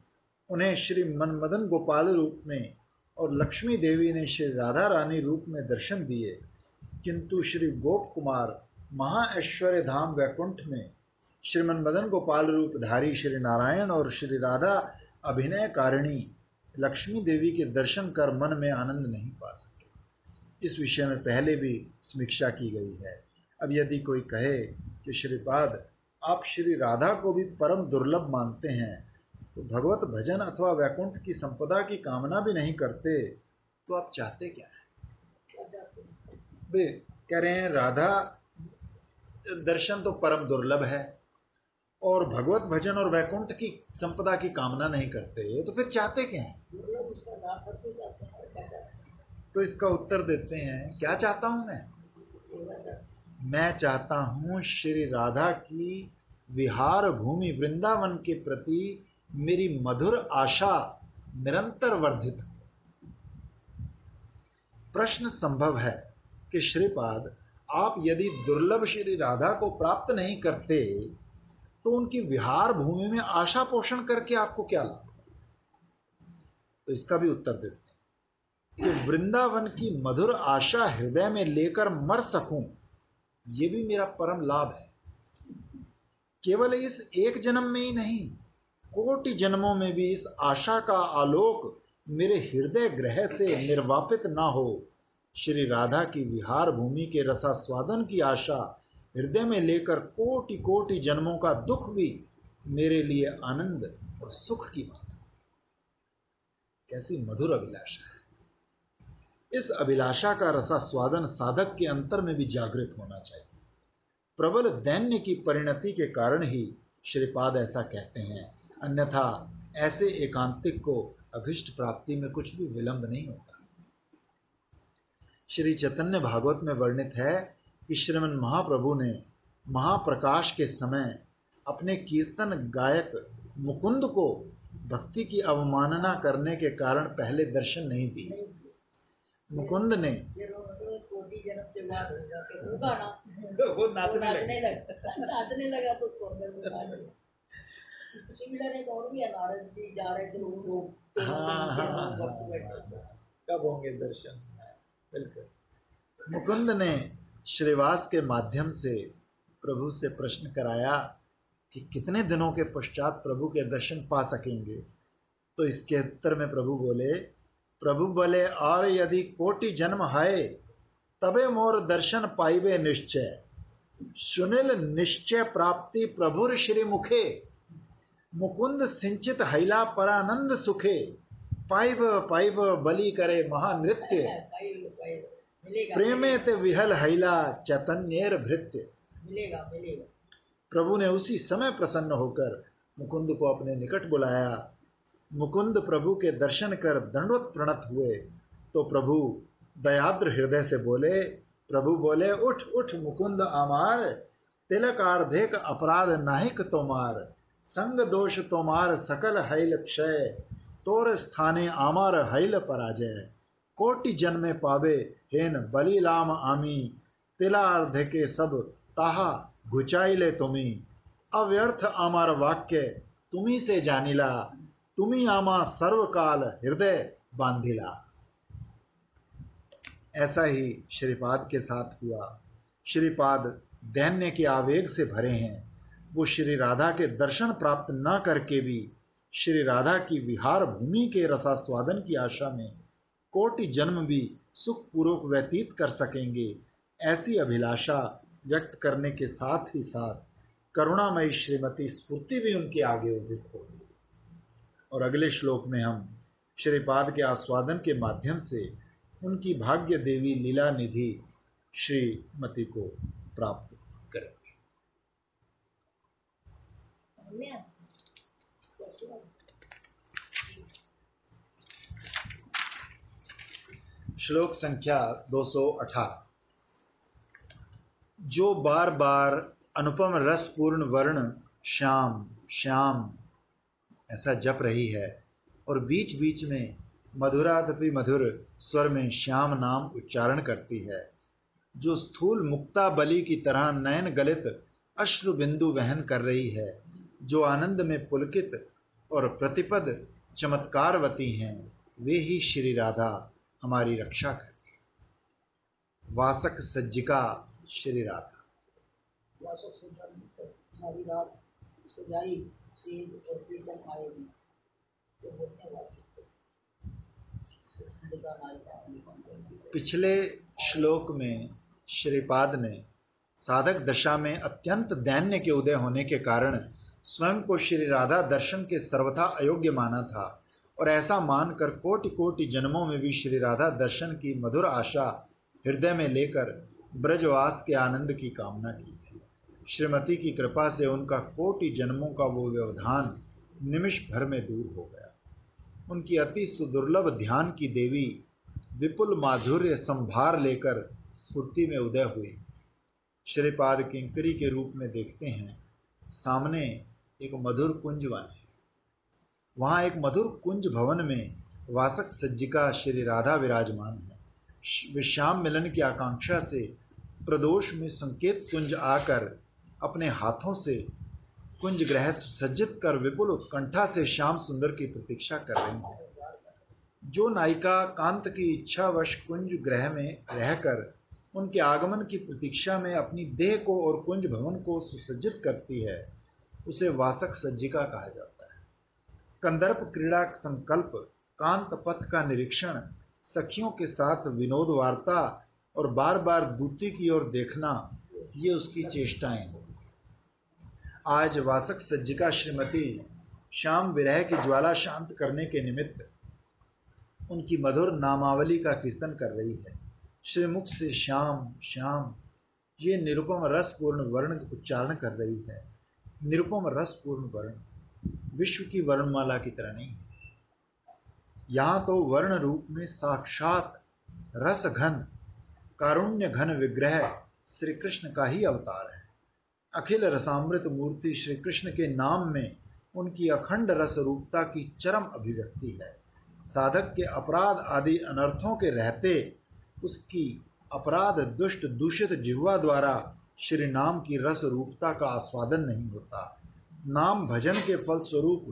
S1: उन्हें श्री मन मदन गोपाल रूप में और लक्ष्मी देवी ने श्री राधा रानी रूप में दर्शन दिए, किंतु श्री गोप कुमार महाऐश्वर्य धाम वैकुंठ में श्रीमन मदन गोपाल रूपधारी श्री नारायण और श्री राधा अभिनय कारिणी लक्ष्मी देवी के दर्शन कर मन में आनंद नहीं पा सके। इस विषय में पहले भी समीक्षा की गई है। अब यदि कोई कहे कि श्रीपाद आप श्री राधा को भी परम दुर्लभ मानते हैं, तो भगवत भजन अथवा वैकुंठ की संपदा की कामना भी नहीं करते, तो आप चाहते क्या है? वे कह रहे हैं राधा दर्शन तो परम दुर्लभ है और भगवत भजन और वैकुंठ की संपदा की कामना नहीं करते, तो फिर चाहते क्या है? तो इसका उत्तर देते हैं, क्या चाहता हूं मैं चाहता हूं श्री राधा की विहार भूमि वृंदावन के प्रति मेरी मधुर आशा निरंतर वर्धित हो। प्रश्न संभव है कि श्रीपाद आप यदि दुर्लभ श्री राधा को प्राप्त नहीं करते, तो उनकी विहार भूमि में आशा पोषण करके आपको क्या लाभ? तो इसका भी उत्तर देते हैं कि वृंदावन की मधुर आशा हृदय में लेकर मर सकूं, यह भी मेरा परम लाभ है। केवल इस एक जन्म में ही नहीं, कोटि जन्मों में भी इस आशा का आलोक मेरे हृदय ग्रह से निर्वापित ना हो। श्री राधा की विहार भूमि के रसास्वादन की आशा हृदय में लेकर कोटि कोटि जन्मों का दुख भी मेरे लिए आनंद और सुख की बात हो। कैसी मधुर अभिलाषा है! इस अभिलाषा का रसास्वादन साधक के अंतर में भी जागृत होना चाहिए। प्रबल दैन्य की परिणति के कारण ही श्रीपाद ऐसा कहते हैं, अन्यथा ऐसे एकांतिक को अभिष्ट प्राप्ति में कुछ भी विलंब नहीं होता। श्री चैतन्य भागवत में वर्णित है कि श्रीमन महाप्रभु ने महाप्रकाश के समय अपने कीर्तन गायक मुकुंद को भक्ति की अवमानना करने के कारण पहले दर्शन नहीं दिए। मुकुंद ने वो नाचने लगा तो कब होंगे दर्शन? बिल्कुल। मुकुंद ने श्रीवास के माध्यम से प्रभु से प्रश्न कराया कि कितने दिनों के पश्चात प्रभु के दर्शन पा सकेंगे। तो इसके उत्तर में प्रभु बोले और यदि कोटि जन्म है तबे मोर दर्शन पाइबे निश्चय, सुनिल निश्चय प्राप्ति प्रभुर श्री मुखे, मुकुंद सिंचित हैला परानंद सुखे, पाइब पाइब बलि करे महानृत्य, प्रेमे ते विहल हैला चैतन्येर भृत्य। प्रभु ने उसी समय प्रसन्न होकर मुकुंद को अपने निकट बुलाया। मुकुंद प्रभु के दर्शन कर दंडवत प्रणत हुए तो प्रभु दयाद्र हृदय से बोले, प्रभु बोले उठ उठ मुकुंद आमार, तिलकार्धेक अपराध नाहिक तोमार, संग दोष तोमार सकल हैल क्षय, तोर स्थाने आमार हैल पराजय, कोटि जन्मे पावे हेन बलि लाम आमी, तिलार्ध के सब ताहा घुचाइले तुमी, अव्यर्थ आमार वाक्य तुमी से जानिला, तुमी आमा सर्वकाल हृदय बांधिला। ऐसा ही श्रीपाद के साथ हुआ। श्रीपाद दैन्य के आवेग से भरे हैं। वो श्री राधा के दर्शन प्राप्त न करके भी श्री राधा की विहार भूमि के रसास्वादन की आशा में कोटि जन्म भी सुखपूर्वक व्यतीत कर सकेंगे, ऐसी अभिलाषा व्यक्त करने के साथ ही साथ करुणामयी श्रीमती स्फूर्ति भी उनके आगे उदित हो गई। और अगले श्लोक में हम श्रीपाद के आस्वादन के माध्यम से उनकी भाग्य देवी लीला निधि श्रीमती को प्राप्त करेंगे। श्लोक संख्या 218। जो बार बार अनुपम रसपूर्ण वर्ण श्याम श्याम ऐसा जप रही है और बीच बीच में मधुरादपि मधुर स्वर में श्याम नाम उच्चारण करती है, जो स्थूल मुक्ता बलि की तरह नयन गलित अश्रु बिंदु वहन कर रही है, जो आनंद में पुलकित और प्रतिपद चमत्कारवती हैं, वे ही श्री राधा हमारी रक्षा करें। वासक सज्जिका श्री राधा।
S2: वासक सज्जिका सारी रात सजाई सेज और प्रीतम आएगी, तो बोलते हैं वासक।
S1: पिछले श्लोक में श्रीपाद ने साधक दशा में अत्यंत दैन्य के उदय होने के कारण स्वयं को श्री राधा दर्शन के सर्वथा अयोग्य माना था और ऐसा मानकर कोटि कोटि जन्मों में भी श्री राधा दर्शन की मधुर आशा हृदय में लेकर ब्रजवास के आनंद की कामना की थी। श्रीमती की कृपा से उनका कोटि जन्मों का वो व्यवधान निमिष भर में दूर हो गया। उनकी अति सुदुर्लभ ध्यान की देवी विपुल माधुर्य संभार लेकर स्फूर्ति में उदय हुई। श्रीपाद किंकरी के रूप में देखते हैं, सामने एक मधुर कुंज वन है। वहाँ एक मधुर कुंज भवन में वासक सज्जिका श्री राधा विराजमान है। वे श्याम मिलन की आकांक्षा से प्रदोष में संकेत कुंज आकर अपने हाथों से कुंज ग्रह सज्जित कर विपुल उत्कंठा से श्याम सुंदर की प्रतीक्षा कर रही है। जो नायिका कांत की इच्छावश कुंज ग्रह में रहकर उनके आगमन की प्रतीक्षा में अपनी देह को और कुंज भवन को सुसज्जित करती है, उसे वासक सज्जिका कहा जाता है। कंदर्प क्रीड़ा संकल्प, कांत पथ का निरीक्षण, सखियों के साथ विनोद वार्ता और बार बार दूती की ओर देखना, ये उसकी चेष्टाएं हैं। आज वासक सज्जिका श्रीमती श्याम विरह की ज्वाला शांत करने के निमित्त उनकी मधुर नामावली का कीर्तन कर रही है। श्रीमुख से श्याम श्याम ये निरुपम रसपूर्ण वर्ण उच्चारण कर रही है। निरुपम रसपूर्ण वर्ण विश्व की वर्णमाला की तरह नहीं है। यहाँ तो वर्ण रूप में साक्षात रस घन कारुण्य घन विग्रह श्री कृष्ण का ही अवतार है। अखिल रसामृत मूर्ति श्री कृष्ण के नाम में उनकी अखंड रस रूपता की चरम अभिव्यक्ति है। साधक के अपराध आदि अनर्थों के रहते उसकी अपराध दुष्ट दूषित जिह्वा द्वारा श्री नाम की रस रूपता का आस्वादन नहीं होता। नाम भजन के फल स्वरूप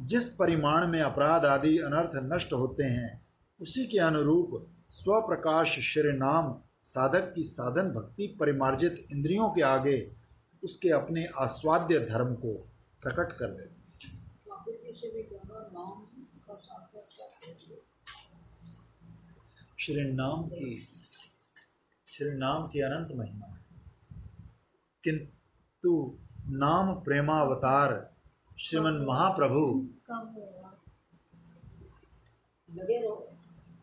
S1: जिस परिमाण में अपराध आदि अनर्थ नष्ट होते हैं, उसी के अनुरूप स्वप्रकाश श्री नाम साधक की साधन भक्ति परिमार्जित इंद्रियों के आगे उसके अपने आस्वाद्य धर्म को प्रकट कर देते हैं। श्री नाम की अनंत महिमा है, किंतु नाम प्रेमावतार श्रीमन महाप्रभु
S2: लगे रहो,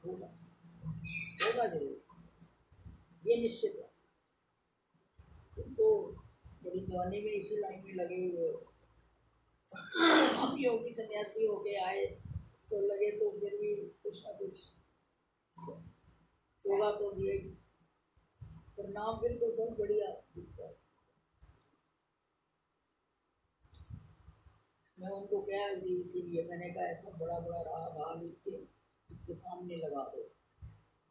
S2: होगा जरूर, ये निश्चित है। तो मेरी जवानी में इसी लाइन में लगे हुए हो। हम योगी सन्यासी होके आए तो लगे तो फिर भी कुछ ना कुछ होगा तो दिए, पर नाम बिल्कुल बहुत बढ़िया दिखता है। मैं उनको कह दी, इसीलिए मैंने कहा ऐसा बड़ा बड़ा राह लिख के इसके सामने लगा दो,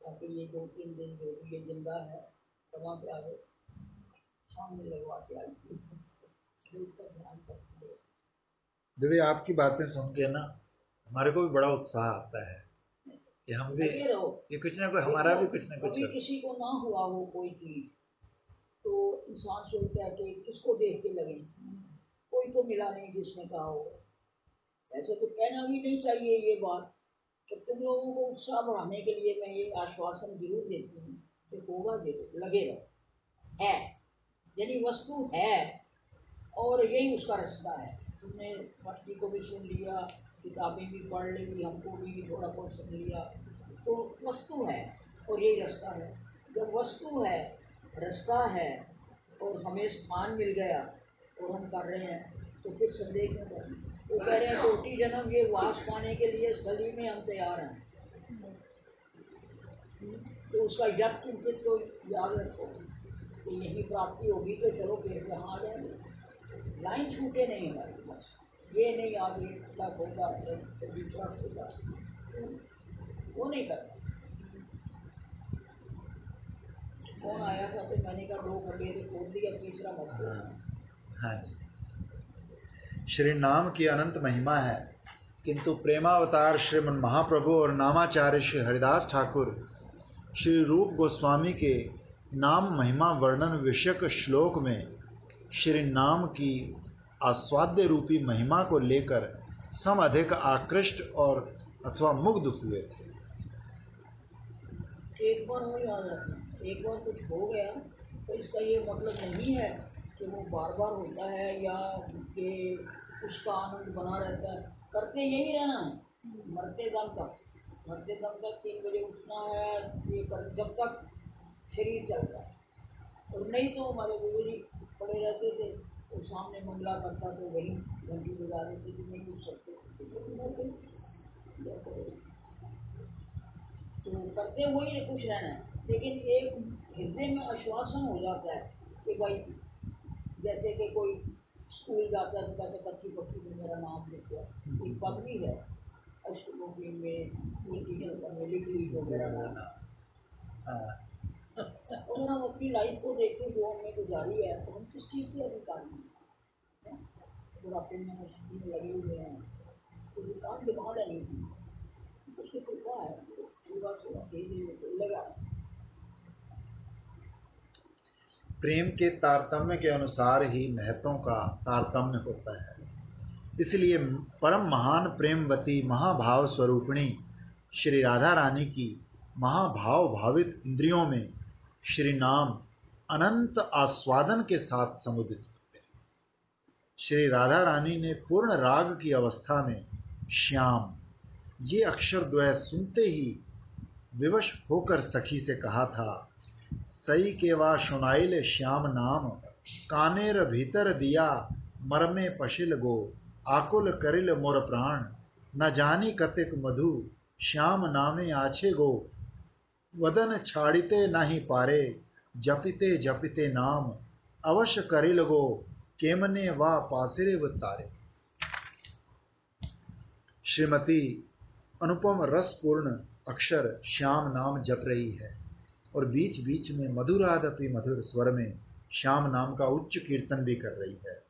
S2: ताकि ये 2-3 दिन जो ये जिंदा है कमा के आगे सामने लगवा के आई थी, इसका ध्यान करते हैं।
S1: दीदी आपकी बातें सुन के ना हमारे को भी बड़ा उत्साह आता है कि हम भी ये कुछ ना कुछ हमारा भी कुछ ना कुछ।
S2: अभी किसी को ना हुआ हो कोई चीज तो इंसान सोचता है कि किसको देख के लगे, कोई तो मिला नहीं जिसने कहा हो। ऐसे तो कहना भी नहीं चाहिए ये बात, तो तुम लोगों को उत्साह बढ़ाने के लिए मैं ये आश्वासन जरूर देती हूँ कि होगा जरूर, लगे रहो। है, यानी वस्तु है और यही उसका रास्ता है। तुमने भक्ति को भी सुन लिया, किताबें भी पढ़ ली, हमको भी थोड़ा बहुत सुन लिया, तो वस्तु है और यही रास्ता है। जब वस्तु है, रास्ता है और हमें स्थान मिल गया और हम कर रहे हैं, तो फिर संदेह क्यों करें? वो कह रहे हैं कोटि जन्म ये वास पाने के लिए स्थली में हम तैयार हैं, तो उसका यथ किंचित तो याद रखो कि यही प्राप्ति होगी, तो चलो फिर यहाँ आ जाएंगे। लाइन छूटे नहीं हमारी, बस ये नहीं आगे तक होगा तो दूसरा होगा, वो नहीं करना। कौन आया था तो मैंने कहा 2 खड्डे तो खोल दिया, तीसरा मत खोलना।
S1: हाँ जी। श्री नाम की अनंत महिमा है, किंतु प्रेमावतार श्रीमन महाप्रभु और नामाचार्य श्री हरिदास ठाकुर श्री रूप गोस्वामी के नाम महिमा वर्णन विषयक श्लोक में श्री नाम की आस्वाद्य रूपी महिमा को लेकर सम अधिक आकृष्ट और अथवा मुग्ध हुए थे।
S2: एक बार हो याद रखना, एक बार कुछ हो गया तो इसका ये मतलब नहीं है कि वो बार बार होता है या कि उसका आनंद बना रहता है। करते यही रहना है मरते दम तक। मरते दम तक 3 बजे उठना है, ये कर जब तक शरीर चलता है। और नहीं तो हमारे गुरु जी पड़े रहते थे, वो सामने मंगला करता तो वही घंटी बजा देते थे, नहीं उठ सकते थे तो करते हुए खुश रहना है। लेकिन एक हृदय में आश्वासन हो जाता है कि भाई जैसे कि कोई स्कूल जाता है तो कहते कच्ची पक्की में मेरा नाम लिख दिया, एक पदवी है अष्टमुखी में लिख ली तो मेरा नाम। अगर हम अपनी लाइफ को देखें जो हमने गुजारी है, तो हम किस चीज़ के अधिकारी हैं? बुढ़ापे में मस्ती में लगे हुए हैं, तो दुकान डिमांड है नहीं थी, उसकी कृपा है, पूरा थोड़ा धीरे लगा।
S1: प्रेम के तारतम्य के अनुसार ही महत्वों का तारतम्य होता है। इसलिए परम महान प्रेमवती महाभाव स्वरूपिणी श्री राधा रानी की महाभाव भावित इंद्रियों में श्री नाम अनंत आस्वादन के साथ समुदित होते हैं। श्री राधा रानी ने पूर्ण राग की अवस्था में श्याम ये अक्षर द्वय सुनते ही विवश होकर सखी से कहा था, सई केवा सुनाइल श्याम नाम कानेर भीतर दिया मरमे पशिल गो आकुल करिल मोर प्राण न जानी कतिक मधु श्याम नामे आछे गो वदन छाड़िते नाही पारे जपिते जपिते नाम अवश्य करिल गो केमने वा पासिरे तारे। श्रीमती अनुपम रसपूर्ण अक्षर श्याम नाम जप रही है और बीच बीच में मधुरादपि मधुर स्वर में श्याम नाम का उच्च कीर्तन भी कर रही है।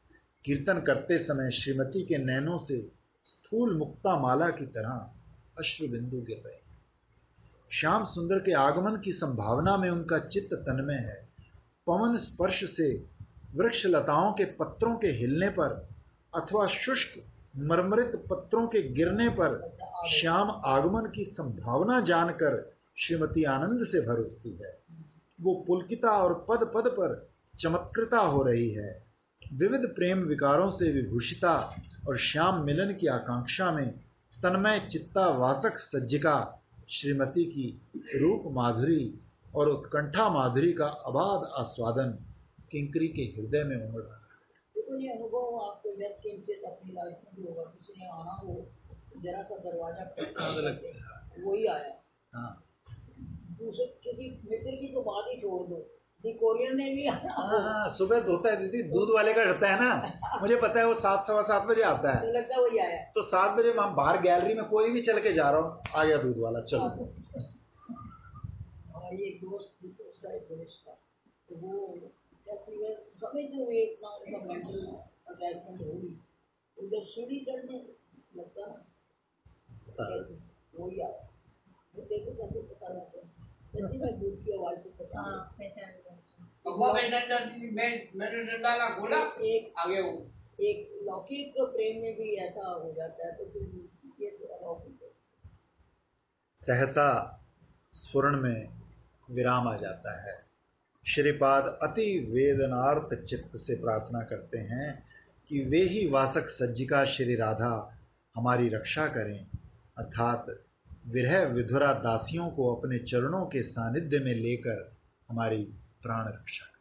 S1: कीर्तन करते समय श्रीमती के नैनों से स्थूल मुक्ता माला की तरह अश्रु बिंदु गिर रहे हैं। श्याम सुंदर के आगमन की संभावना में उनका चित्त तन्मय है। पवन स्पर्श से वृक्ष लताओं के पत्रों के हिलने पर अथवा शुष्क मरमरित पत्रों के गिरने पर श्याम आगमन की संभावना जानकर श्रीमती आनंद से भर उठती है। वो पुलकिता और पद पद पर चमत्कृता हो रही है। विविध प्रेम विकारों से विभूषिता और श्याम मिलन की आकांक्षा में तन्मय चित्ता वासक सज्जिका श्रीमती की रूप माधुरी और उत्कंठा माधुरी का अबाध आस्वादन किंकरी के हृदय में उमड़ रहा है।
S2: ये अनुभव आपको व्यक्त किंचित अपनी लाइफ में भी होगा। किसी ने आना हो, जरा सा दरवाजा खोला, वही आया।
S1: हाँ
S2: दूसरे किसी मित्र की तो बात ही छोड़ दो, दी कोरियन ने भी आना।
S1: हाँ, सुबह होता है दीदी, दूध वाले का रहता है ना, मुझे पता है वो 7 सवा 7 बजे आता है,
S2: तो लगता है वही आया।
S1: तो 7 बजे हम बाहर गैलरी में कोई भी चल के जा रहा हूँ, आ गया दूध वाला, चलो।
S2: हमारी एक दोस्त थी, तो उसका एक दोस्त था, तो वो समझते हुए इतना उनका मेंटल अटैचमेंट होगी, उधर सीढ़ी चढ़ने लगता है वही आया। तो देखो कैसे पता लगता है, जैसे मैं दूध की आवाज से पता एक लौकिक प्रेम में भी ऐसा हो जाता है, तो फिर ये तो अलौकिक है।
S1: सहसा स्फुरण में विराम आ जाता है श्रीपाद अति वेदनार्थ चित्त से प्रार्थना करते हैं कि वे ही वासक सज्जिका श्री राधा हमारी रक्षा करें, अर्थात विरह विधुरा दासियों को अपने चरणों के सानिध्य में लेकर हमारी प्राण रक्षा